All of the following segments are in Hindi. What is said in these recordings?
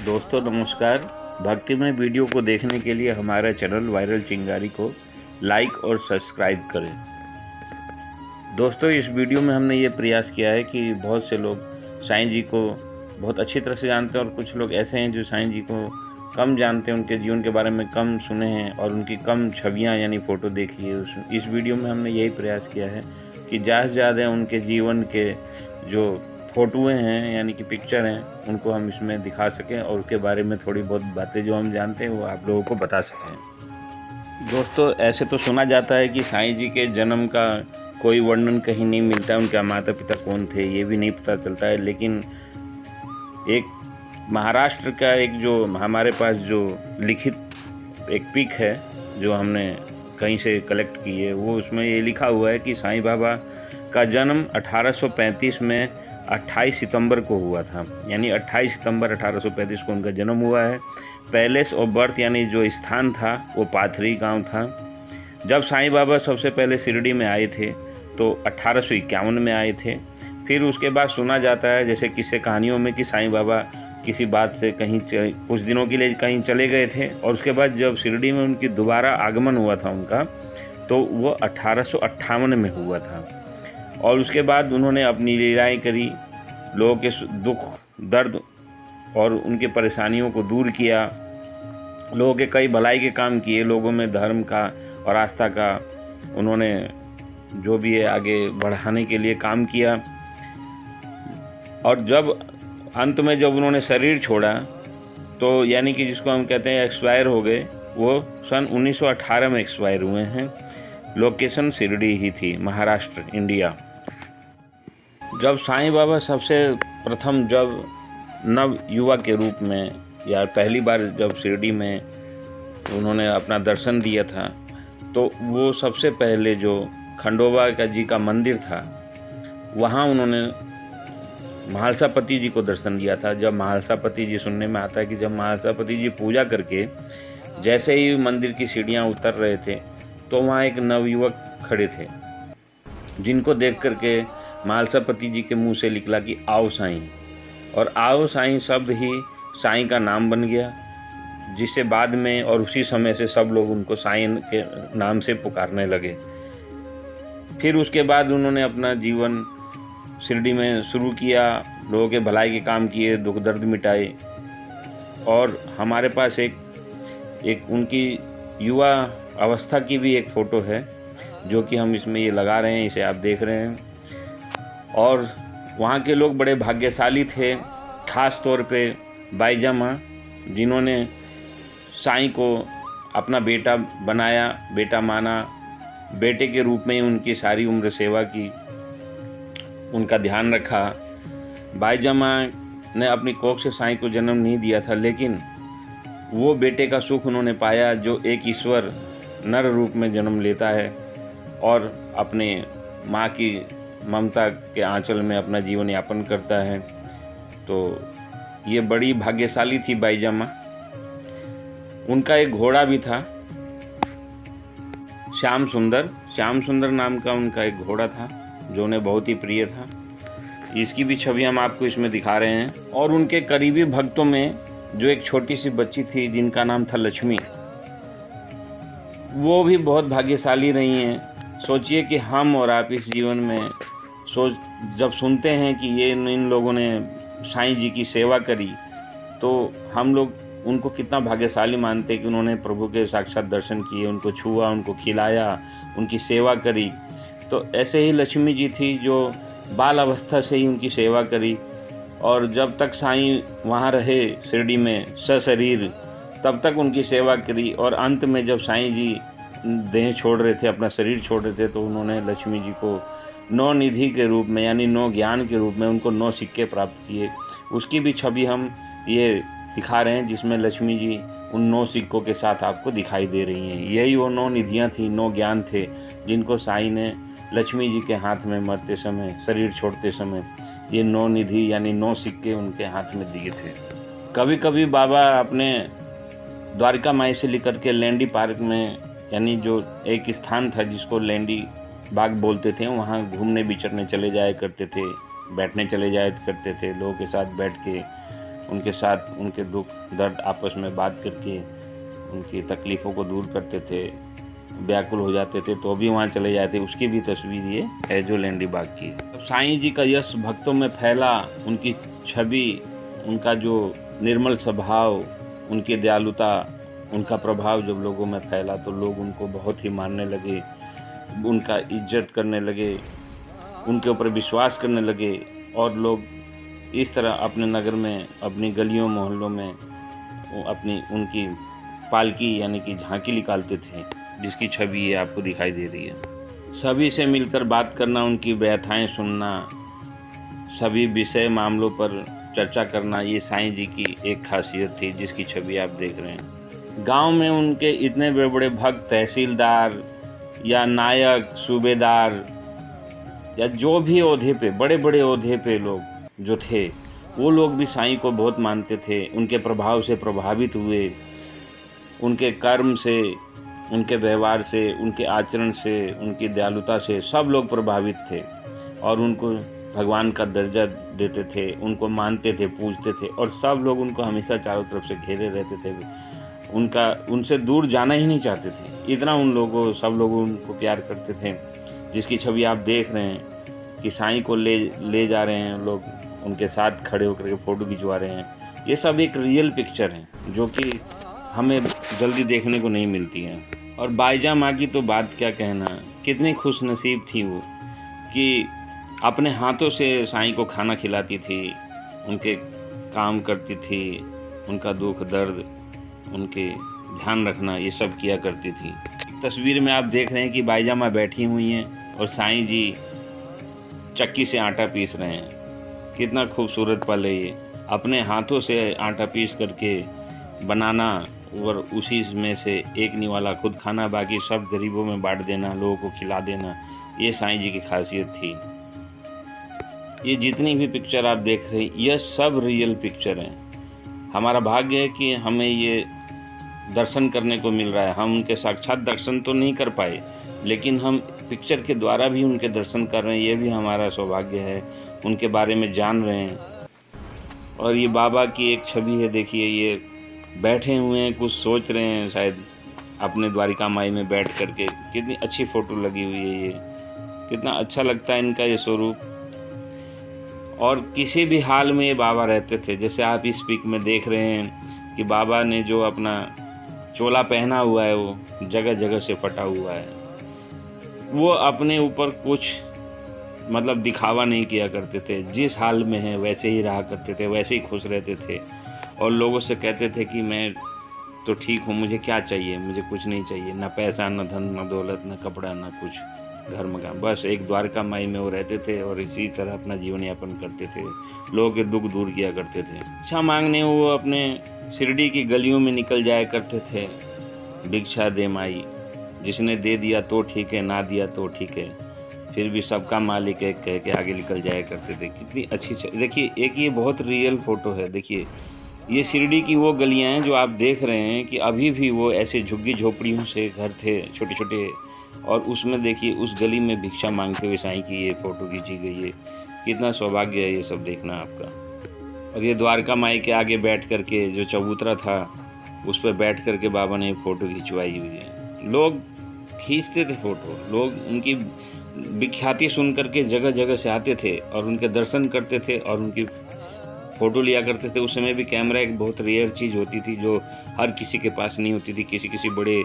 दोस्तों नमस्कार। भक्तिमय वीडियो को देखने के लिए हमारा चैनल वायरल चिंगारी को लाइक और सब्सक्राइब करें। दोस्तों इस वीडियो में हमने ये प्रयास किया है कि बहुत से लोग साईं जी को बहुत अच्छी तरह से जानते हैं और कुछ लोग ऐसे हैं जो साईं जी को कम जानते हैं, उनके जीवन के बारे में कम सुने हैं और उनकी कम छवियाँ यानी फ़ोटो देखी है। इस वीडियो में हमने यही प्रयास किया है कि ज़्यादा से ज़्यादा उनके जीवन के जो फ़ोटोएँ हैं यानी कि पिक्चर हैं उनको हम इसमें दिखा सकें और उसके बारे में थोड़ी बहुत बातें जो हम जानते हैं वो आप लोगों को बता सकें। दोस्तों ऐसे तो सुना जाता है कि साईं जी के जन्म का कोई वर्णन कहीं नहीं मिलता है, उनके माता पिता कौन थे ये भी नहीं पता चलता है, लेकिन एक महाराष्ट्र का एक जो हमारे पास जो लिखित एक पिक है जो हमने कहीं से कलेक्ट की है, वो उसमें ये लिखा हुआ है कि साईं बाबा का जन्म 1835 में 28 सितंबर को हुआ था, यानी 28 सितंबर 1835 को उनका जन्म हुआ है। पैलेस ऑफ बर्थ यानी जो स्थान था वो पाथरी गांव था। जब साईं बाबा सबसे पहले शिरडी में आए थे तो 1851 में आए थे। फिर उसके बाद सुना जाता है जैसे किस्से कहानियों में कि साईं बाबा किसी बात से कहीं कुछ दिनों के लिए कहीं चले गए थे और उसके बाद जब शिरडी में उनकी दोबारा आगमन हुआ था उनका, तो वो 1858 में हुआ था। और उसके बाद उन्होंने अपनी लीलाएँ करी, लोगों के दुख दर्द और उनकी परेशानियों को दूर किया, लोगों के कई भलाई के काम किए, लोगों में धर्म का और आस्था का उन्होंने जो भी है आगे बढ़ाने के लिए काम किया। और जब अंत में जब उन्होंने शरीर छोड़ा तो यानी कि जिसको हम कहते हैं एक्सपायर हो गए, वो सन 1918 में एक्सपायर हुए हैं। लोकेशन शिरडी ही थी, महाराष्ट्र, इंडिया। जब साईं बाबा सबसे प्रथम जब नव युवा के रूप में या पहली बार जब शिरडी में उन्होंने अपना दर्शन दिया था, तो वो सबसे पहले जो खंडोबा का जी का मंदिर था वहाँ उन्होंने महालसापति जी को दर्शन दिया था। जब महालसापति जी, सुनने में आता है कि जब महालसापति जी पूजा करके जैसे ही मंदिर की सीढ़ियाँ उतर रहे थे तो वहाँ एक नवयुवक खड़े थे, जिनको देख करके महालसापति जी के मुंह से निकला कि आओ साईं, और आओ साईं शब्द ही साईं का नाम बन गया, जिससे बाद में और उसी समय से सब लोग उनको साईं के नाम से पुकारने लगे। फिर उसके बाद उन्होंने अपना जीवन शिरडी में शुरू किया, लोगों के भलाई के काम किए, दुख दर्द मिटाए। और हमारे पास एक उनकी युवा अवस्था की भी एक फ़ोटो है जो कि हम इसमें ये लगा रहे हैं, इसे आप देख रहे हैं। और वहाँ के लोग बड़े भाग्यशाली थे, ख़ास तौर पे बाईजामा, जिन्होंने साईं को अपना बेटा बनाया, बेटा माना, बेटे के रूप में ही उनकी सारी उम्र सेवा की, उनका ध्यान रखा। बाईजामा ने अपनी कोख से साईं को जन्म नहीं दिया था, लेकिन वो बेटे का सुख उन्होंने पाया जो एक ईश्वर नर रूप में जन्म लेता है और अपने माँ की ममता के आंचल में अपना जीवन यापन करता है। तो ये बड़ी भाग्यशाली थी बाईजामा। उनका एक घोड़ा भी था, श्याम सुंदर नाम का उनका एक घोड़ा था जो उन्हें बहुत ही प्रिय था। इसकी भी छवि हम आपको इसमें दिखा रहे हैं। और उनके करीबी भक्तों में जो एक छोटी सी बच्ची थी जिनका नाम था लक्ष्मी, वो भी बहुत भाग्यशाली रही हैं। सोचिए कि हम और आप इस जीवन में जब सुनते हैं कि ये इन लोगों ने साईं जी की सेवा करी, तो हम लोग उनको कितना भाग्यशाली मानते कि उन्होंने प्रभु के साक्षात दर्शन किए, उनको छुआ, उनको खिलाया, उनकी सेवा करी। तो ऐसे ही लक्ष्मी जी थी जो बाल अवस्था से ही उनकी सेवा करी, और जब तक साईं वहाँ रहे शिरडी में सशरीर, तब तक उनकी सेवा करी। और अंत में जब साईं जी देह छोड़ रहे थे, अपना शरीर छोड़ रहे थे, तो उन्होंने लक्ष्मी जी को 9 निधि के रूप में यानी 9 ज्ञान के रूप में उनको 9 सिक्के प्राप्त किए। उसकी भी छवि हम ये दिखा रहे हैं जिसमें लक्ष्मी जी उन 9 सिक्कों के साथ आपको दिखाई दे रही हैं। यही वो 9 निधियाँ थी, 9 ज्ञान थे जिनको साईं ने लक्ष्मी जी के हाथ में मरते समय, शरीर छोड़ते समय, ये 9 निधि यानी 9 सिक्के उनके हाथ में दिए थे। कभी कभी बाबा अपने द्वारिका माई से लेकर के लैंडी पार्क में, यानी जो एक स्थान था जिसको लैंडी बाग बोलते थे, वहाँ घूमने बिचरने चले जाया करते थे, बैठने चले जाया करते थे, लोगों के साथ बैठ के उनके साथ उनके दुख दर्द आपस में बात करके उनकी तकलीफ़ों को दूर करते थे, व्याकुल हो जाते थे तो भी वहाँ चले जाते। उसकी भी तस्वीर ये है जो लैंडी बाग की। अब साईं जी का यश भक्तों में फैला, उनकी छवि, उनका जो निर्मल स्वभाव, उनकी दयालुता, उनका प्रभाव जब लोगों में फैला तो लोग उनको बहुत ही मानने लगे, उनका इज्जत करने लगे, उनके ऊपर विश्वास करने लगे और लोग इस तरह अपने नगर में, अपनी गलियों मोहल्लों में अपनी उनकी पालकी यानी कि झांकी निकालते थे, जिसकी छवि ये आपको दिखाई दे रही है। सभी से मिलकर बात करना, उनकी व्यथाएं सुनना, सभी विषय मामलों पर चर्चा करना, ये साईं जी की एक खासियत थी जिसकी छवि आप देख रहे हैं। गांव में उनके इतने बड़े बड़े भक्त, तहसीलदार या नायक, सूबेदार या जो भी ओहदे पे, बड़े बड़े ओहदे पे लोग जो थे, वो लोग भी साईं को बहुत मानते थे, उनके प्रभाव से प्रभावित हुए, उनके कर्म से, उनके व्यवहार से, उनके आचरण से, उनकी दयालुता से सब लोग प्रभावित थे और उनको भगवान का दर्जा देते थे, उनको मानते थे, पूजते थे और सब लोग उनको हमेशा चारों तरफ से घेरे रहते थे। उनसे दूर जाना ही नहीं चाहते थे, इतना सब लोग उनको प्यार करते थे, जिसकी छवि आप देख रहे हैं कि साईं को ले जा रहे हैं लोग, उनके साथ खड़े होकर के फ़ोटो खिंचवा रहे हैं। ये सब एक रियल पिक्चर है जो कि हमें जल्दी देखने को नहीं मिलती हैं। और बाईजा माँ की तो बात क्या कहना, कितनी खुशनसीब थी वो कि अपने हाथों से साईं को खाना खिलाती थी, उनके काम करती थी, उनका दुख दर्द, उनके ध्यान रखना, ये सब किया करती थी। तस्वीर में आप देख रहे हैं कि बाईजा माँ बैठी हुई हैं और साईं जी चक्की से आटा पीस रहे हैं। कितना खूबसूरत पल है ये, अपने हाथों से आटा पीस करके बनाना और उसी में से एक निवाला खुद खाना, बाकी सब गरीबों में बांट देना, लोगों को खिला देना, ये साईं जी की खासियत थी। ये जितनी भी पिक्चर आप देख रहे हैं, यह सब रियल पिक्चर हैं। हमारा भाग्य है कि हमें ये दर्शन करने को मिल रहा है। हम उनके साक्षात दर्शन तो नहीं कर पाए, लेकिन हम पिक्चर के द्वारा भी उनके दर्शन कर रहे हैं, ये भी हमारा सौभाग्य है। उनके बारे में जान रहे हैं। और ये बाबा की एक छवि है, देखिए ये बैठे हुए हैं, कुछ सोच रहे हैं शायद अपने द्वारिका माई में बैठ करके। कितनी अच्छी फ़ोटो लगी हुई है ये, कितना अच्छा लगता है इनका ये स्वरूप। और किसी भी हाल में ये बाबा रहते थे, जैसे आप इस पिक में देख रहे हैं कि बाबा ने जो अपना चोला पहना हुआ है वो जगह जगह से फटा हुआ है। वो अपने ऊपर कुछ मतलब दिखावा नहीं किया करते थे, जिस हाल में है वैसे ही रहा करते थे, वैसे ही खुश रहते थे और लोगों से कहते थे कि मैं तो ठीक हूँ, मुझे क्या चाहिए, मुझे कुछ नहीं चाहिए, ना पैसा, ना धन, ना दौलत, ना कपड़ा, ना कुछ घर मकान, बस एक द्वारका माई में वो रहते थे और इसी तरह अपना जीवन यापन करते थे। लोगों के दुख दूर किया करते थे। भिक्षा मांगने वो अपने शिरडी की गलियों में निकल जाया करते थे, भिक्षा दे माई, जिसने दे दिया तो ठीक है, ना दिया तो ठीक है, फिर भी सबका मालिक है कह के आगे निकल जाया करते थे। कितनी अच्छी देखिए, एक ये बहुत रियल फ़ोटो है। देखिए ये शिरडी की वो गलियां हैं जो आप देख रहे हैं कि अभी भी वो ऐसे झुग्गी झोपड़ियों से घर थे छोटे छोटे, और उसमें देखिए उस गली में भिक्षा मांगते हुए साईं की ये फ़ोटो खींची गई है। कितना सौभाग्य है ये सब देखना आपका। और ये द्वारका माई के आगे बैठ करके जो चबूतरा था उस पर बैठ करके बाबा ने फ़ोटो खिंचवाई हुई है। लोग खींचते थे फ़ोटो, लोग उनकी विख्याति सुन करके जगह जगह से आते थे और उनके दर्शन करते थे और उनकी फ़ोटो लिया करते थे। उस समय भी कैमरा एक बहुत रेयर चीज़ होती थी जो हर किसी के पास नहीं होती थी। किसी बड़े,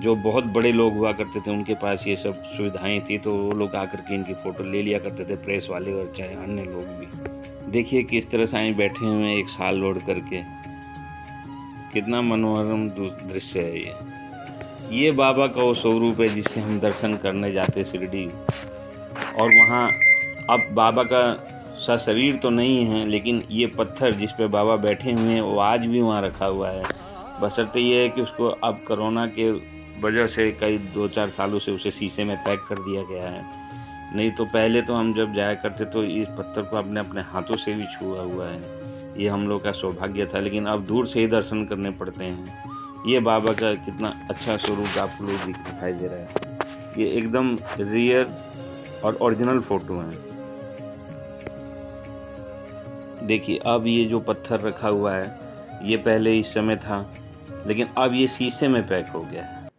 जो बहुत बड़े लोग हुआ करते थे, उनके पास ये सब सुविधाएं थी, तो वो लोग आकर के इनकी फ़ोटो ले लिया करते थे, प्रेस वाले और चाहे अन्य लोग भी। देखिए किस तरह साईं बैठे हुए हैं एक शाल ओढ़ करके, कितना मनोरम दृश्य है ये बाबा का वो स्वरूप है जिसके हम दर्शन करने जाते शिरडी। और वहाँ अब बाबा का शरीर तो नहीं है, लेकिन ये पत्थर जिस पे बाबा बैठे हुए हैं वो आज भी वहाँ रखा हुआ है। बशर्ते ये है कि उसको अब कोरोना के वजह से कई 2-4 सालों से उसे शीशे में पैक कर दिया गया है। नहीं तो पहले तो हम जब जाया करते तो इस पत्थर को अपने हाथों से भी छुआ हुआ है। ये हम लोग का सौभाग्य था, लेकिन अब दूर से ही दर्शन करने पड़ते हैं। ये बाबा का कितना अच्छा स्वरूप आपको लोग दिखाई दे रहा है। ये एकदम रियल और ओरिजिनल फ़ोटो हैं। देखिए अब ये जो पत्थर रखा हुआ है ये पहले इस समय था, लेकिन अब ये शीशे में पैक हो गया है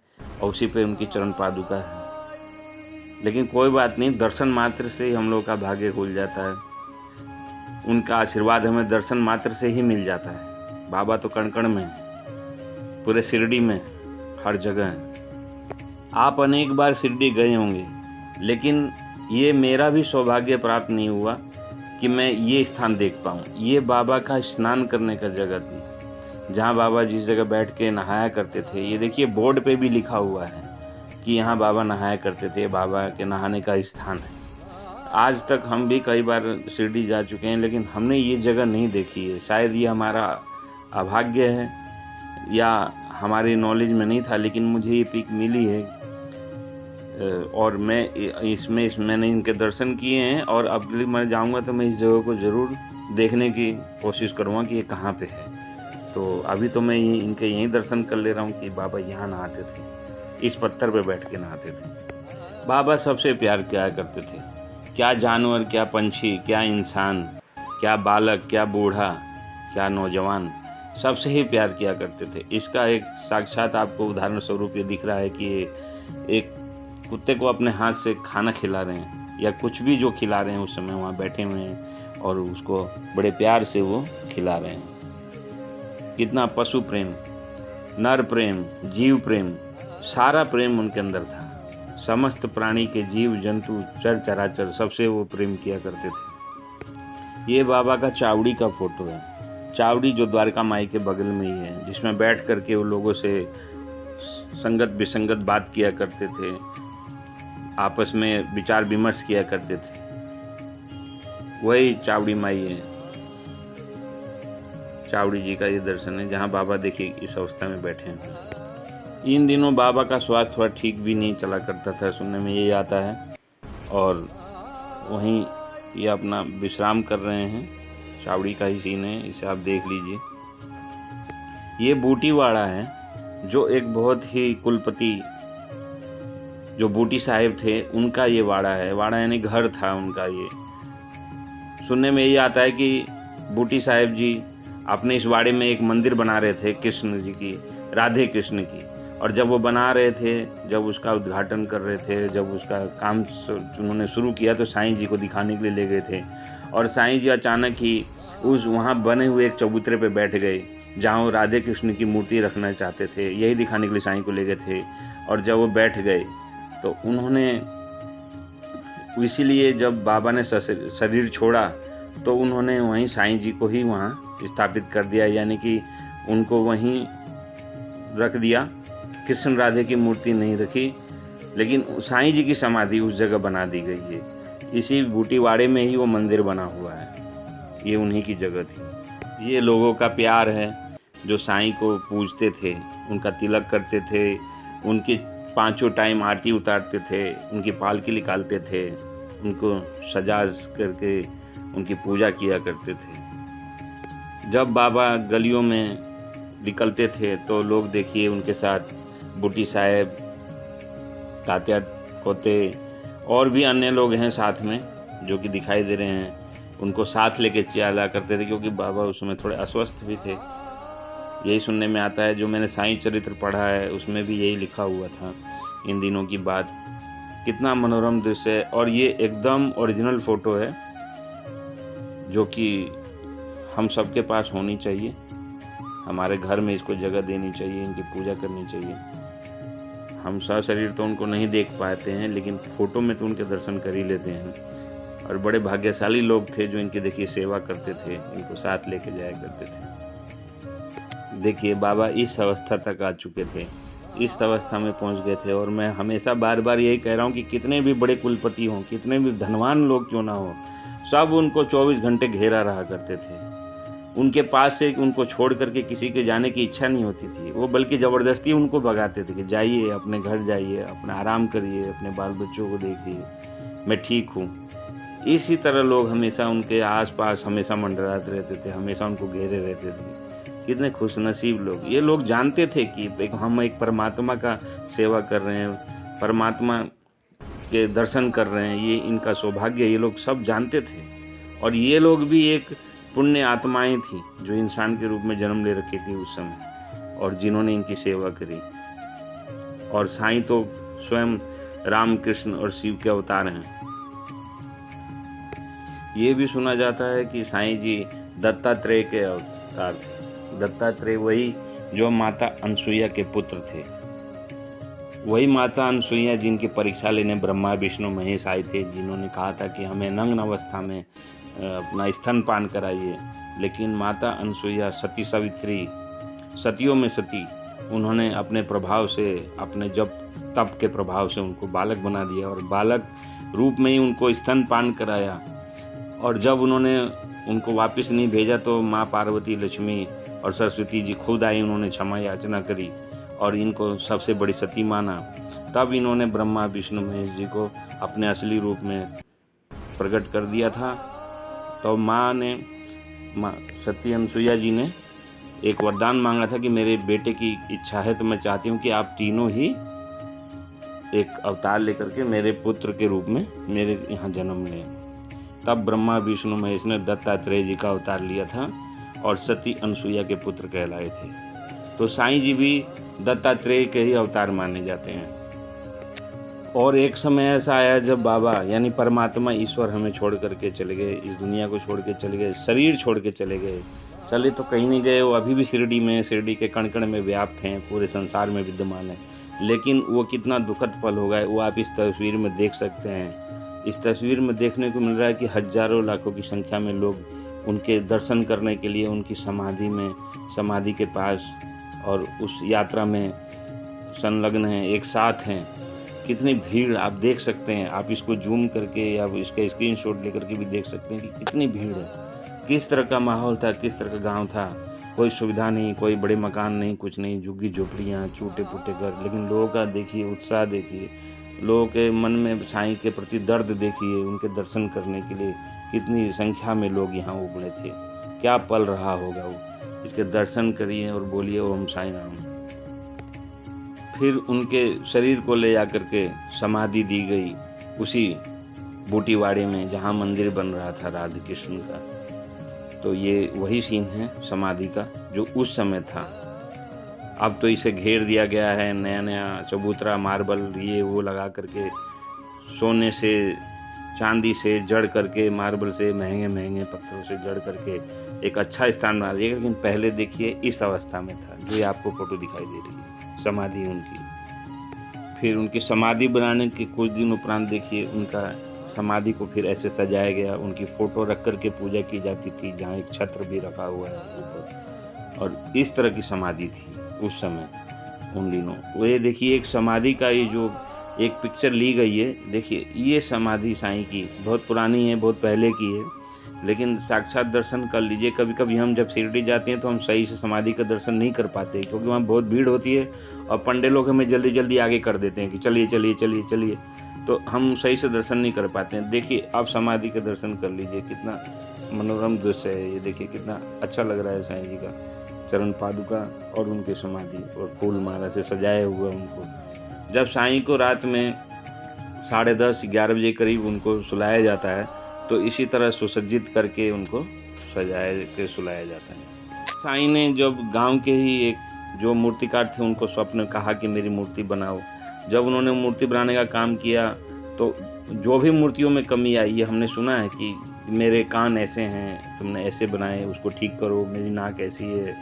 और उसी पे उनकी चरण पादुका है। लेकिन कोई बात नहीं, दर्शन मात्र से ही हम लोग का भाग्य खुल जाता है। उनका आशीर्वाद हमें दर्शन मात्र से ही मिल जाता है। बाबा तो कण कण में, पूरे शिरडी में, हर जगह है। आप अनेक बार शिरडी गए होंगे, लेकिन ये मेरा भी सौभाग्य प्राप्त नहीं हुआ कि मैं ये स्थान देख पाऊँ। ये बाबा का स्नान करने का जगह थी, जहाँ बाबा जिस जगह बैठ के नहाया करते थे। ये देखिए बोर्ड पे भी लिखा हुआ है कि यहाँ बाबा नहाया करते थे, बाबा के नहाने का स्थान है। आज तक हम भी कई बार शिरडी जा चुके हैं, लेकिन हमने ये जगह नहीं देखी है। शायद ये हमारा अभाग्य है या हमारी नॉलेज में नहीं था, लेकिन मुझे ये पिक मिली है और मैं मैंने इनके दर्शन किए हैं। और अब मैं जाऊंगा तो मैं इस जगह को ज़रूर देखने की कोशिश करूँगा कि ये कहाँ पे है। तो अभी तो मैं इनके यहीं दर्शन कर ले रहा हूँ कि बाबा यहाँ नहाते थे, इस पत्थर पे बैठ के नहाते थे। बाबा सबसे प्यार किया करते थे, क्या जानवर, क्या पंछी, क्या इंसान, क्या बालक, क्या बूढ़ा, क्या नौजवान, सबसे ही प्यार किया करते थे। इसका एक साक्षात आपको उदाहरण स्वरूप ये दिख रहा है कि एक कुत्ते को अपने हाथ से खाना खिला रहे हैं या कुछ भी जो खिला रहे हैं उस समय वहाँ बैठे हुए हैं और उसको बड़े प्यार से वो खिला रहे हैं। कितना पशु प्रेम, नर प्रेम, जीव प्रेम, सारा प्रेम उनके अंदर था। समस्त प्राणी के, जीव जंतु, चर चराचर, सबसे वो प्रेम किया करते थे। ये बाबा का चावड़ी का फोटो है। चावड़ी जो द्वारका माई के बगल में ही है, जिसमें बैठ करके वो लोगों से संगत विसंगत बात किया करते थे, आपस में विचार विमर्श किया करते थे। वही चावड़ी माई है। चावड़ी जी का ये दर्शन है, जहाँ बाबा देखिए इस अवस्था में बैठे हैं। इन दिनों बाबा का स्वास्थ्य थोड़ा ठीक भी नहीं चला करता था, सुनने में यही आता है। और वहीं ये अपना विश्राम कर रहे हैं। चावड़ी का ही सीन है, इसे आप देख लीजिए। ये बूटीवाड़ा है, जो एक बहुत ही कुलपति जो बूटी साहिब थे उनका ये वाड़ा है। वाड़ा यानी घर था उनका। ये सुनने में ये आता है कि बूटी साहिब जी अपने इस वाड़े में एक मंदिर बना रहे थे कृष्ण जी की, राधे कृष्ण की। और जब वो बना रहे थे, जब उसका उद्घाटन कर रहे थे, जब उसका काम उन्होंने शुरू किया, तो साईं जी को दिखाने के लिए ले गए थे। और साईं जी अचानक ही उस वहाँ बने हुए एक चबूतरे पे बैठ गए, जहाँ वो राधे कृष्ण की मूर्ति रखना चाहते थे। यही दिखाने के लिए साईं को ले गए थे। और जब वो बैठ गए तो उन्होंने, इसीलिए जब बाबा ने शरीर छोड़ा तो उन्होंने वहीं साईं जी को ही वहाँ स्थापित कर दिया, यानी कि उनको वहीं रख दिया। कृष्ण राधे की मूर्ति नहीं रखी, लेकिन साईं जी की समाधि उस जगह बना दी गई है। इसी बूटीवाड़े में ही वो मंदिर बना हुआ है। ये उन्हीं की जगह थी। ये लोगों का प्यार है जो साईं को पूजते थे, उनका तिलक करते थे, उनकी 5 टाइम आरती उतारते थे, उनकी पालकी निकालते थे, उनको सजा करके उनकी पूजा किया करते थे। जब बाबा गलियों में निकलते थे तो लोग देखिए उनके साथ बूटी साहब, तात्या कोते और भी अन्य लोग हैं साथ में जो कि दिखाई दे रहे हैं, उनको साथ लेके चला करते थे, क्योंकि बाबा उस समय थोड़े अस्वस्थ भी थे। यही सुनने में आता है, जो मैंने साईं चरित्र पढ़ा है उसमें भी यही लिखा हुआ था इन दिनों की बात। कितना मनोरम दृश्य है। और ये एकदम ओरिजिनल फ़ोटो है जो कि हम सबके पास होनी चाहिए। हमारे घर में इसको जगह देनी चाहिए, इनकी पूजा करनी चाहिए। हम सशरीर तो उनको नहीं देख पाते हैं, लेकिन फ़ोटो में तो उनके दर्शन कर ही लेते हैं। और बड़े भाग्यशाली लोग थे जो इनकी देखिए सेवा करते थे, इनको साथ लेके जाया करते थे। देखिए बाबा इस अवस्था तक आ चुके थे, इस अवस्था में पहुंच गए थे। और मैं हमेशा बार बार यही कह रहा हूं कि कितने भी बड़े कुलपति हों, कितने भी धनवान लोग क्यों ना हो, सब उनको 24 घंटे घेरा रहा करते थे। उनके पास से उनको छोड़ करके किसी के जाने की इच्छा नहीं होती थी। वो बल्कि ज़बरदस्ती उनको भगाते थे कि जाइए, अपने घर जाइए, अपना आराम करिए, अपने बाल बच्चों को देखिए, मैं ठीक हूँ। इसी तरह लोग हमेशा उनके आसपास हमेशा मंडराते रहते थे, हमेशा उनको घेरे रहते थे। कितने खुशनसीब लोग। ये लोग जानते थे कि हम एक परमात्मा का सेवा कर रहे हैं, परमात्मा के दर्शन कर रहे हैं, ये इनका सौभाग्य, ये लोग सब जानते थे। और ये लोग भी एक पुण्य आत्माएं थी जो इंसान के रूप में जन्म ले रखी थी उस समय, और जिन्होंने इनकी सेवा करी। और साईं तो स्वयं राम कृष्ण और शिव के अवतार हैं। ये भी सुना जाता है कि साईं जी दत्तात्रेय के अवतार थे। दत्तात्रेय वही जो माता अनसुईया के पुत्र थे, वही माता अनसुईया जिनकी परीक्षा लेने ब्रह्मा विष्णु महेश आए थे, जिन्होंने कहा था कि हमें नग्न अवस्था में अपना स्तनपान कराइए। लेकिन माता अनसुईया सती सावित्री, सतियों में सती, उन्होंने अपने प्रभाव से, अपने जप तप के प्रभाव से उनको बालक बना दिया और बालक रूप में ही उनको स्तनपान कराया। और जब उन्होंने उनको वापस नहीं भेजा तो माँ पार्वती, लक्ष्मी और सरस्वती जी खुद आई, उन्होंने क्षमा याचना करी और इनको सबसे बड़ी सती माना। तब इन्होंने ब्रह्मा विष्णु महेश जी को अपने असली रूप में प्रकट कर दिया था। तो माँ सती अनसुईया जी ने एक वरदान मांगा था कि मेरे बेटे की इच्छा है तो मैं चाहती हूँ कि आप तीनों ही एक अवतार लेकर के मेरे पुत्र के रूप में मेरे यहाँ जन्म लें। तब ब्रह्मा विष्णु महेश ने दत्तात्रेय जी का अवतार लिया था और सती अनसुईया के पुत्र कहलाए थे। तो साईं जी भी दत्तात्रेय के ही अवतार माने जाते हैं। और एक समय ऐसा आया जब बाबा यानी परमात्मा ईश्वर हमें छोड़ करके चले गए, इस दुनिया को छोड़ के चले गए, शरीर छोड़ के चले गए। चले तो कहीं नहीं गए, वो अभी भी शिरडी में, शिरडी के कण कण में व्याप्त हैं, पूरे संसार में विद्यमान है। लेकिन वो कितना दुखद पल होगा वो आप इस तस्वीर में देख सकते हैं। इस तस्वीर में देखने को मिल रहा है कि हजारों लाखों की संख्या में लोग उनके दर्शन करने के लिए उनकी समाधि के पास और उस यात्रा में संलग्न हैं, एक साथ हैं। कितनी भीड़ आप देख सकते हैं, आप इसको जूम करके या इसका स्क्रीनशॉट लेकर के भी देख सकते हैं कि कितनी भीड़ है, किस तरह का माहौल था, किस तरह का गांव था। कोई सुविधा नहीं, कोई बड़े मकान नहीं, कुछ नहीं, झुग्गी झोपड़ियाँ, टूटे फूटे घर, लेकिन लोगों का देखिए उत्साह, देखिए लोगों के मन में साईं के प्रति दर्द, देखिए उनके दर्शन करने के लिए कितनी संख्या में लोग यहाँ उमड़े थे। क्या पल रहा होगा वो, इसके दर्शन करिए और बोलिए ओम साईं राम। फिर उनके शरीर को ले जाकर के समाधि दी गई उसी बूटीवाड़े में जहाँ मंदिर बन रहा था राधा कृष्ण का। तो ये वही सीन है समाधि का जो उस समय था। अब तो इसे घेर दिया गया है, नया नया चबूतरा, मार्बल, ये वो लगा करके, सोने से, चांदी से जड़ करके, मार्बल से, महंगे महंगे पत्थरों से जड़ करके एक अच्छा स्थान बना दिया। लेकिन पहले देखिए इस अवस्था में था जो आपको फोटो दिखाई दे रही है समाधि उनकी। फिर उनकी समाधि बनाने के कुछ दिन उपरांत देखिए उनका समाधि को फिर ऐसे सजाया गया, उनकी फ़ोटो रख कर के पूजा की जाती थी, जहाँ एक छत्र भी रखा हुआ है ऊपर। और इस तरह की समाधि थी उस समय उन दिनों। वो ये देखिए एक समाधि का ये जो एक पिक्चर ली गई है, देखिए ये समाधि साईं की बहुत पुरानी है, बहुत पहले की है, लेकिन साक्षात दर्शन कर लीजिए। कभी कभी हम जब शिरडी जाते हैं तो हम सही से समाधि का दर्शन नहीं कर पाते क्योंकि वहाँ बहुत भीड़ होती है और पंडे लोग हमें जल्दी जल्दी आगे कर देते हैं कि चलिए चलिए चलिए चलिए, तो हम सही से दर्शन नहीं कर पाते हैं। देखिए आप समाधि का दर्शन कर लीजिए, कितना मनोरम दृश्य है ये। देखिए कितना अच्छा लग रहा है साईं जी का चरण पादुका और उनके समाधि, और फूल माला से सजाए हुए उनको। जब साईं को रात में 10:30-11 बजे करीब उनको सुलाया जाता है तो इसी तरह सुसज्जित करके उनको सजाए के सुलाया जाता है। साईं ने जब गांव के ही एक जो मूर्तिकार थे उनको स्वप्न कहा कि मेरी मूर्ति बनाओ। जब उन्होंने मूर्ति बनाने का काम किया तो जो भी मूर्तियों में कमी आई है, हमने सुना है कि मेरे कान ऐसे हैं, तुमने ऐसे बनाए, उसको ठीक करो, मेरी नाक ऐसी है,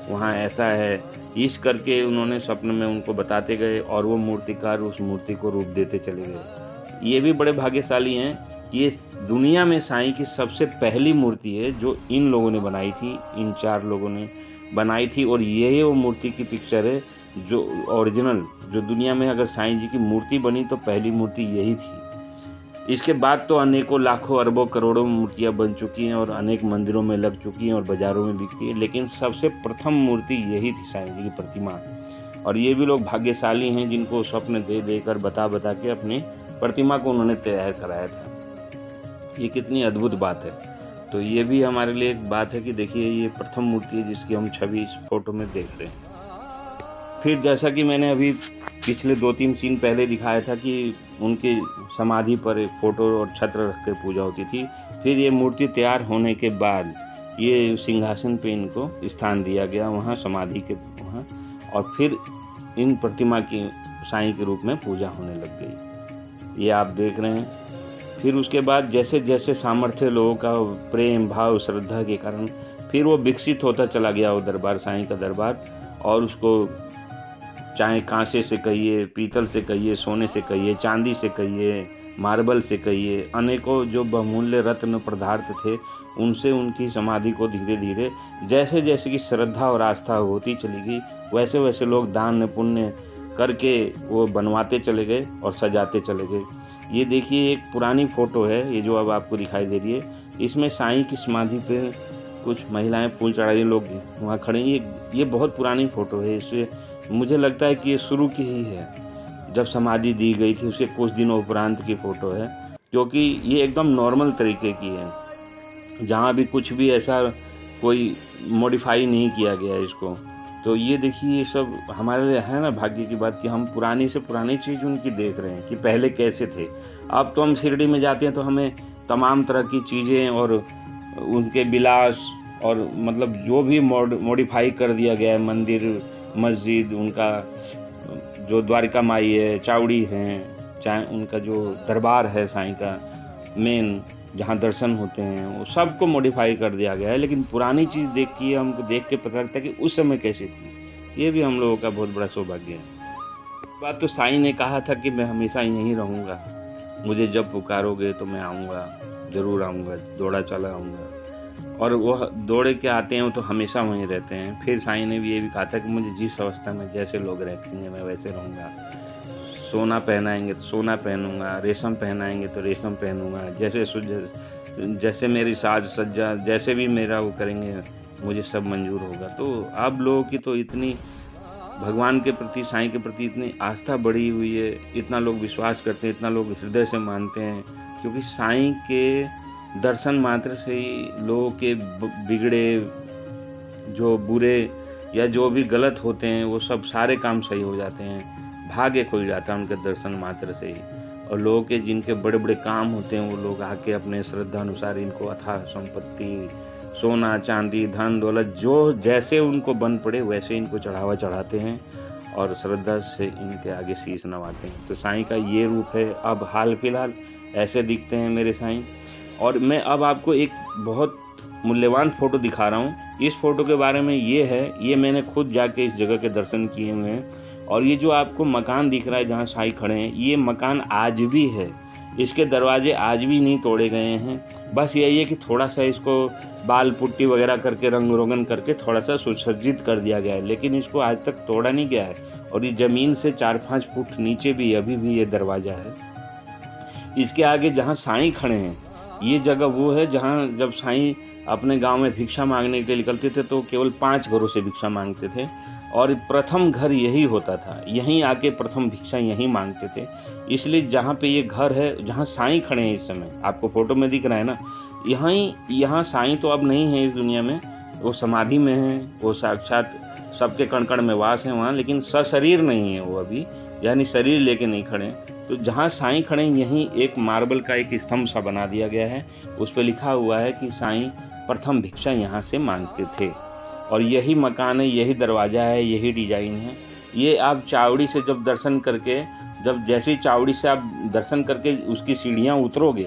वहाँ ऐसा है, इस करके उन्होंने स्वप्न में उनको बताते गए और वो मूर्तिकार उस मूर्ति को रूप देते चले गए। ये भी बड़े भाग्यशाली हैं कि ये दुनिया में साईं की सबसे पहली मूर्ति है जो इन लोगों ने बनाई थी, इन 4 लोगों ने बनाई थी। और यही वो मूर्ति की पिक्चर है जो ओरिजिनल, जो दुनिया में अगर साईं जी की मूर्ति बनी तो पहली मूर्ति यही थी। इसके बाद तो अनेकों लाखों अरबों करोड़ों मूर्तियाँ बन चुकी हैं और अनेक मंदिरों में लग चुकी हैं और बाज़ारों में बिकती है, लेकिन सबसे प्रथम मूर्ति यही थी साईं जी की प्रतिमा। और ये भी लोग भाग्यशाली हैं जिनको स्वप्न दे देकर बता के अपनी प्रतिमा को उन्होंने तैयार कराया था। ये कितनी अद्भुत बात है। तो ये भी हमारे लिए एक बात है कि देखिए ये प्रथम मूर्ति है जिसकी हम छवि इस फोटो में देख रहे हैं। फिर जैसा कि मैंने अभी पिछले 2-3 सीन पहले दिखाया था कि उनकी समाधि पर एक फ़ोटो और छत्र रख कर पूजा होती थी। फिर ये मूर्ति तैयार होने के बाद ये सिंहासन पे इनको स्थान दिया गया, वहाँ समाधि के वहाँ, और फिर इन प्रतिमा की साईं के रूप में पूजा होने लग गई। ये आप देख रहे हैं। फिर उसके बाद जैसे जैसे सामर्थ्य लोगों का प्रेम भाव श्रद्धा के कारण फिर वो विकसित होता चला गया, वो दरबार, साईं का दरबार। और उसको चाहे कांसे से कहिए, पीतल से कहिए, सोने से कहिए, चांदी से कहिए, मार्बल से कहिए, अनेकों जो बहुमूल्य रत्न पदार्थ थे, उनसे उनकी समाधि को धीरे धीरे जैसे जैसे कि श्रद्धा और आस्था होती चली गई, वैसे वैसे लोग दान पुण्य करके वो बनवाते चले गए और सजाते चले गए। ये देखिए एक पुरानी फ़ोटो है, ये जो अब आपको दिखाई दे रही है, इसमें साईं की समाधि पे कुछ महिलाएं फूल चढ़ा रही, लोग वहाँ खड़े हैं। ये बहुत पुरानी फ़ोटो है, इससे मुझे लगता है कि ये शुरू की ही है, जब समाधि दी गई थी उसके कुछ दिनों उपरांत की फ़ोटो है, क्योंकि ये एकदम नॉर्मल तरीके की है, जहाँ भी कुछ भी ऐसा कोई मॉडिफाई नहीं किया गया है इसको। तो ये देखिए, ये सब हमारे लिए है ना भाग्य की बात कि हम पुरानी से पुरानी चीज़ उनकी देख रहे हैं कि पहले कैसे थे। अब तो हम शिरडी में जाते हैं तो हमें तमाम तरह की चीज़ें और उनके विलास और मतलब जो भी मॉडिफाई कर दिया गया है, मंदिर मस्जिद, उनका जो द्वारिका माई है, चावड़ी हैं, चाहे उनका जो दरबार है साईं का मेन, जहाँ दर्शन होते हैं, वो सबको मॉडिफाई कर दिया गया है। लेकिन पुरानी चीज़ देखिए, हमको देख के पता लगता है कि उस समय कैसी थी। ये भी हम लोगों का बहुत बड़ा सौभाग्य है। बात तो साईं ने कहा था कि मैं हमेशा यहीं रहूँगा, मुझे जब पुकारोगे तो मैं आऊँगा, ज़रूर आऊँगा, दौड़ा चला आऊँगा। और वह दौड़े के आते हैं, वो तो हमेशा वहीं रहते हैं। फिर साईं ने भी ये भी कहा था कि मुझे जिस अवस्था में जैसे लोग रखेंगे मैं वैसे रहूँगा। सोना पहनाएंगे तो सोना पहनूंगा, रेशम पहनाएंगे तो रेशम पहनूंगा, जैसे मेरी साज सज्जा जैसे भी मेरा वो करेंगे, मुझे सब मंजूर होगा। तो आप लोगों की तो इतनी भगवान के प्रति, साईं के प्रति इतनी आस्था बढ़ी हुई है, इतना लोग विश्वास करते हैं, इतना लोग हृदय से मानते हैं, क्योंकि साईं के दर्शन मात्र से ही लोगों के बिगड़े, जो बुरे या जो भी गलत होते हैं, वो सब सारे काम सही हो जाते हैं। भाग्य खुल जाता है उनके दर्शन मात्र से ही। और लोगों के जिनके बड़े बड़े काम होते हैं, वो लोग आके अपने श्रद्धा अनुसार इनको अथाह संपत्ति, सोना चांदी धन दौलत जो जैसे उनको बन पड़े वैसे इनको चढ़ावा चढ़ाते हैं और श्रद्धा से इनके आगे शीश नवाते हैं। तो साईं का ये रूप है। अब हाल फिलहाल ऐसे दिखते हैं मेरे साईं। और मैं अब आपको एक बहुत मूल्यवान फ़ोटो दिखा रहा हूँ। इस फ़ोटो के बारे में ये है, ये मैंने खुद जाके इस जगह के दर्शन किए हुए हैं। और ये जो आपको मकान दिख रहा है जहाँ साईं खड़े हैं, ये मकान आज भी है, इसके दरवाजे आज भी नहीं तोड़े गए हैं। बस यही है कि थोड़ा सा इसको बाल पुट्टी वगैरह करके रंग रोगन करके थोड़ा सा सुसज्जित कर दिया गया है, लेकिन इसको आज तक तोड़ा नहीं गया है। और ये ज़मीन से 4-5 फुट नीचे भी अभी भी ये दरवाज़ा है। इसके आगे जहाँ साईं खड़े हैं, ये जगह वो है जहाँ जब साईं अपने गांव में भिक्षा मांगने के लिए निकलते थे तो केवल 5 घरों से भिक्षा मांगते थे, और प्रथम घर यही होता था, यहीं आके प्रथम भिक्षा यहीं मांगते थे। इसलिए जहाँ पे ये घर है, जहाँ साईं खड़े हैं इस समय, आपको फोटो में दिख रहा है ना, यहाँ साईं तो अब नहीं है इस दुनिया में, वो समाधि में है, वो साक्षात सबके कण कण में वास है वहाँ, लेकिन सशरीर नहीं है वो अभी, यानी शरीर लेके नहीं खड़े। तो जहाँ साईं खड़े यहीं एक मार्बल का एक स्तंभ सा बना दिया गया है, उस पर लिखा हुआ है कि साईं प्रथम भिक्षा यहाँ से मांगते थे। और यही मकान है, यही दरवाज़ा है, यही डिजाइन है। ये आप चावड़ी से जब दर्शन करके, जब जैसे ही चावड़ी से आप दर्शन करके उसकी सीढ़ियाँ उतरोगे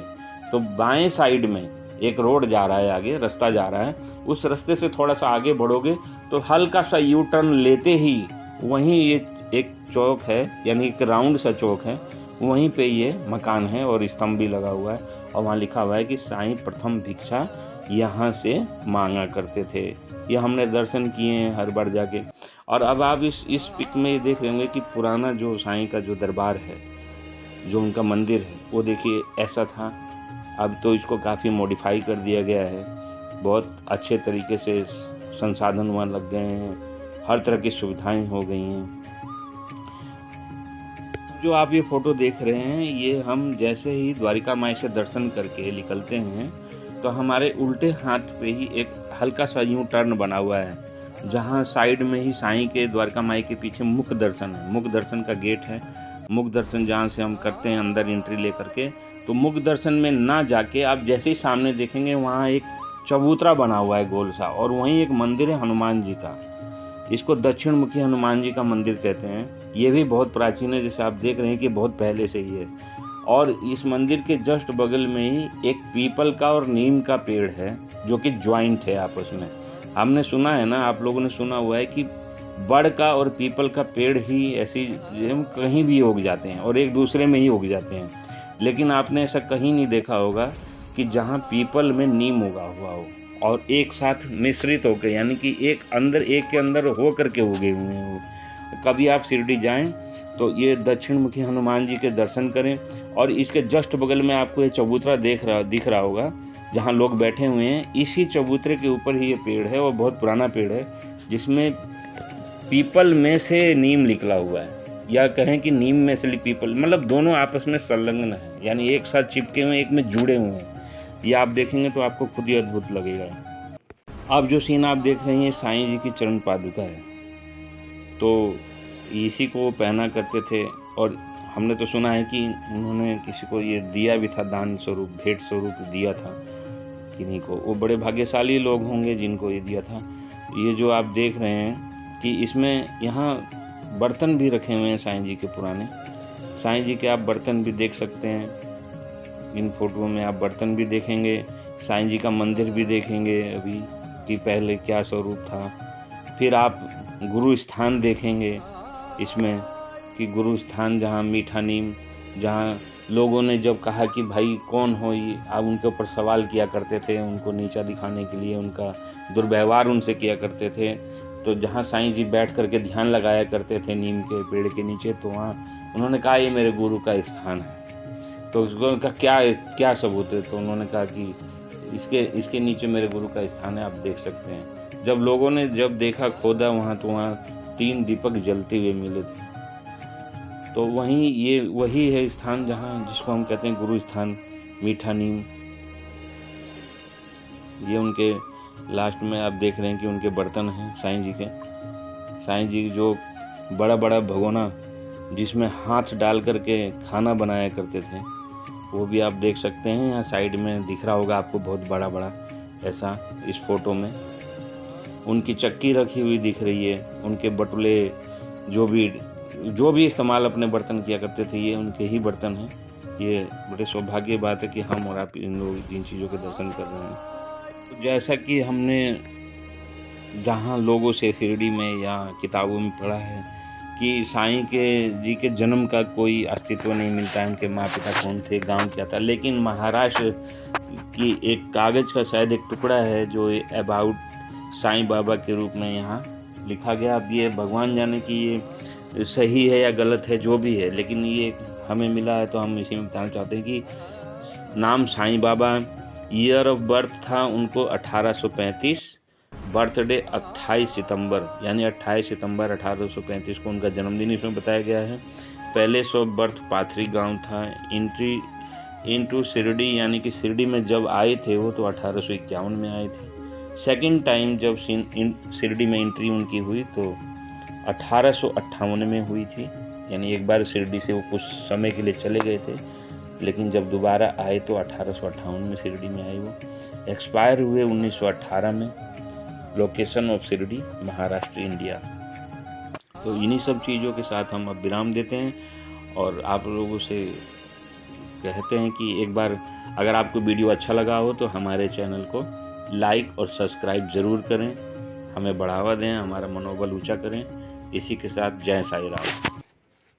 तो बाएं साइड में एक रोड जा रहा है, आगे रास्ता जा रहा है, उस रास्ते से थोड़ा सा आगे बढ़ोगे तो हल्का सा यू टर्न लेते ही वहीं ये एक चौक है, यानी एक राउंड सा चौक है, वहीं पे ये मकान है और स्तंभ भी लगा हुआ है। और वहाँ लिखा हुआ है कि साईं प्रथम भिक्षा यहाँ से मांगा करते थे। ये हमने दर्शन किए हैं हर बार जाके। और अब आप इस पिक में देख लेंगे कि पुराना जो साईं का जो दरबार है, जो उनका मंदिर है, वो देखिए ऐसा था। अब तो इसको काफ़ी मॉडिफाई कर दिया गया है, बहुत अच्छे तरीके से संसाधन वहाँ लग गए हैं, हर तरह की सुविधाएं हो गई हैं। जो आप ये फ़ोटो देख रहे हैं, ये हम जैसे ही द्वारिका माई से दर्शन करके निकलते हैं तो हमारे उल्टे हाथ पे ही एक हल्का सा यूँ टर्न बना हुआ है, जहाँ साइड में ही साईं के द्वारका माई के पीछे मुख्य दर्शन है, मुख्य दर्शन का गेट है। मुख्य दर्शन जहाँ से हम करते हैं अंदर एंट्री ले करके, तो मुख्य दर्शन में ना जाके आप जैसे ही सामने देखेंगे वहाँ एक चबूतरा बना हुआ है गोल सा, और वहीं एक मंदिर है हनुमान जी का। इसको दक्षिण मुखी हनुमान जी का मंदिर कहते हैं। ये भी बहुत प्राचीन है, जैसे आप देख रहे हैं कि बहुत पहले से ही है। और इस मंदिर के जस्ट बगल में ही एक पीपल का और नीम का पेड़ है, जो कि ज्वाइंट है आपस में। हमने सुना है ना, आप लोगों ने सुना हुआ है कि बड़ का और पीपल का पेड़ ही ऐसी कहीं भी उग जाते हैं और एक दूसरे में ही उग जाते हैं, लेकिन आपने ऐसा कहीं नहीं देखा होगा कि जहाँ पीपल में नीम उगा हुआ हो और एक साथ मिश्रित होकर, यानी कि एक के अंदर हो करके उगे हुए हैं वो। कभी आप शिरडी जाएं तो ये दक्षिण मुखी हनुमान जी के दर्शन करें, और इसके जस्ट बगल में आपको ये चबूतरा दिख रहा होगा जहाँ लोग बैठे हुए हैं। इसी चबूतरे के ऊपर ही ये पेड़ है, और बहुत पुराना पेड़ है, जिसमें पीपल में से नीम निकला हुआ है, या कहें कि नीम में से पीपल, मतलब दोनों आपस में संलग्न है, यानी एक साथ चिपके हुए, एक में जुड़े हुए हैं। ये आप देखेंगे तो आपको खुद ही अद्भुत लगेगा। अब जो सीन आप देख रहे हैं, साईं जी की चरण पादुका है, तो इसी को वो पहना करते थे। और हमने तो सुना है कि उन्होंने किसी को ये दिया भी था, दान स्वरूप, भेंट स्वरूप दिया था किन्हीं को। वो बड़े भाग्यशाली लोग होंगे जिनको ये दिया था। ये जो आप देख रहे हैं कि इसमें यहाँ बर्तन भी रखे हुए हैं साईं जी के पुराने। साईं जी के आप बर्तन भी देख सकते हैं, इन फोटोओं में आप बर्तन भी देखेंगे, साईं जी का मंदिर भी देखेंगे अभी कि पहले क्या स्वरूप था। फिर आप गुरु स्थान देखेंगे इसमें कि गुरु स्थान जहाँ मीठा नीम, जहाँ लोगों ने जब कहा कि भाई कौन हो ये, आप उनके ऊपर सवाल किया करते थे, उनको नीचा दिखाने के लिए, उनका दुर्व्यवहार उनसे किया करते थे। तो जहाँ साईं जी बैठ करके ध्यान लगाया करते थे नीम के पेड़ के नीचे, तो वहाँ उन्होंने कहा ये मेरे गुरु का स्थान है। तो उसको का क्या सबूत है? तो उन्होंने कहा कि इसके नीचे मेरे गुरु का स्थान है, आप देख सकते हैं। जब लोगों ने देखा, खोदा वहाँ, तो वहाँ 3 दीपक जलते हुए मिले थे। तो वही है स्थान जहाँ, जिसको हम कहते हैं गुरु स्थान, मीठा नीम। ये उनके लास्ट में आप देख रहे हैं कि उनके बर्तन हैं साईं जी के। साईं जी जो बड़ा बड़ा भगोना जिसमें हाथ डाल करके खाना बनाया करते थे, वो भी आप देख सकते हैं। यहाँ साइड में दिख रहा होगा आपको बहुत बड़ा बड़ा ऐसा इस फोटो में। उनकी चक्की रखी हुई दिख रही है, उनके बटुले जो भी इस्तेमाल अपने बर्तन किया करते थे, ये उनके ही बर्तन हैं। ये बड़े सौभाग्य की बात है कि हम और आप इन चीज़ों के दर्शन कर रहे हैं। तो जैसा कि हमने जहाँ लोगों से शिरडी में या किताबों में पढ़ा है कि साईं जी के जन्म का कोई अस्तित्व नहीं मिलता है, उनके माँ पिता कौन थे, गांव क्या था, लेकिन महाराष्ट्र की एक कागज़ का शायद एक टुकड़ा है जो अबाउट साईं बाबा के रूप में यहाँ लिखा गया। अब ये भगवान जाने कि ये सही है या गलत है, जो भी है, लेकिन ये हमें मिला है तो हम इसी में बताना चाहते हैं कि नाम Sai Baba. Year of birth था उनको 1835, बर्थडे 28 सितंबर, यानी 28 सितंबर 1835 को उनका जन्मदिन इसमें बताया गया है। पैलेस ऑफ बर्थ पाथरी गांव था। एंट्री इनटू शिरडी, यानी कि शिरडी में जब आए थे वो तो 1851 में आए थे। सेकंड टाइम जब शिरडी में एंट्री उनकी हुई तो 1858 में हुई थी, यानी एक बार शिरडी से वो कुछ समय के लिए चले गए थे, लेकिन जब दोबारा आए तो 1858 में शिरडी में आए वो। एक्सपायर हुए 1918 में। Location of Shirdi, Maharashtra, India. तो इन्हीं सब चीज़ों के साथ हम अब विराम देते हैं और आप लोगों से कहते हैं कि एक बार अगर आपको वीडियो अच्छा लगा हो तो हमारे चैनल को लाइक और सब्सक्राइब ज़रूर करें, हमें बढ़ावा दें, हमारा मनोबल ऊंचा करें। इसी के साथ जय साईं राम।